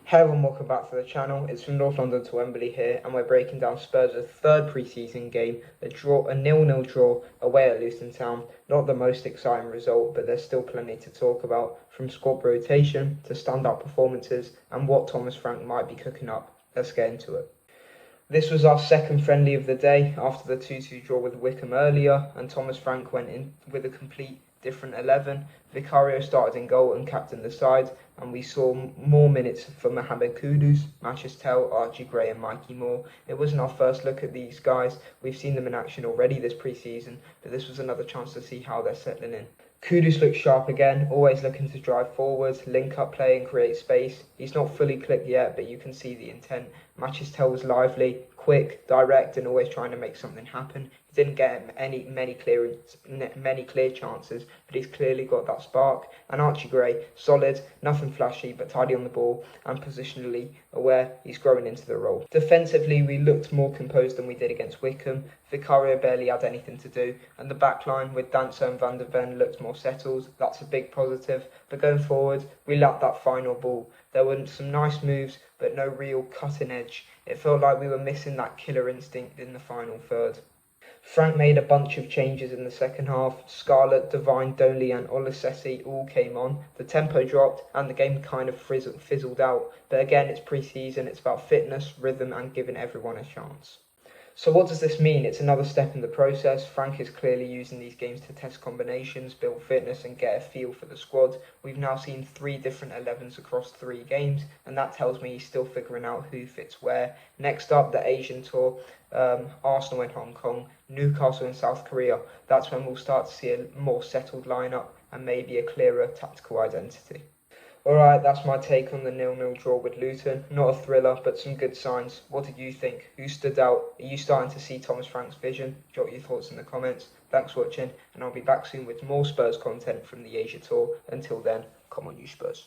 Hello and welcome back to the channel. It's from North London to Wembley here, and we're breaking down Spurs' third pre-season game, a 0-0 draw away at Luton Town. Not the most exciting result, but there's still plenty to talk about, from squad rotation to standout performances and what Thomas Frank might be cooking up. Let's get into it. This was our second friendly of the day after the 2-2 draw with Wycombe earlier, and Thomas Frank went in with a complete different 11. Vicario started in goal and captained the side, and we saw more minutes for Mohammed, Kudus, Mathys, Tel, Archie Gray and Mikey Moore. It wasn't our first look at these guys. We've seen them in action already this pre-season, but this was another chance to see how they're settling in. Kudus looks sharp again, always looking to drive forwards, link up play and create space. He's not fully clicked yet, but you can see the intent. Mathys Tel was lively, quick, direct and always trying to make something happen. He didn't get many clear chances, but he's clearly got that spark. And Archie Gray, solid, nothing flashy, but tidy on the ball and positionally aware. He's growing into the role. Defensively, we looked more composed than we did against Wycombe. Vicario barely had anything to do, and the back line with Danso and Van der Ven looked more settled. That's a big positive, but going forward, we lacked that final ball. There were some nice moves, but no real cutting edge. It felt like we were missing that killer instinct in the final third. Frank made a bunch of changes in the second half. Scarlett, Devine, Donley and Olasesi all came on. The tempo dropped and the game kind of fizzled out. But again, it's pre-season, it's about fitness, rhythm and giving everyone a chance. So what does this mean? It's another step in the process. Frank is clearly using these games to test combinations, build fitness and get a feel for the squad. We've now seen 3 different 11s across 3 games, and that tells me he's still figuring out who fits where. Next up, the Asian tour, Arsenal in Hong Kong, Newcastle in South Korea. That's when we'll start to see a more settled lineup and maybe a clearer tactical identity. Alright, that's my take on the 0-0 draw with Luton. Not a thriller, but some good signs. What did you think? Who stood out? Are you starting to see Thomas Frank's vision? Drop your thoughts in the comments. Thanks for watching, and I'll be back soon with more Spurs content from the Asia Tour. Until then, come on you Spurs.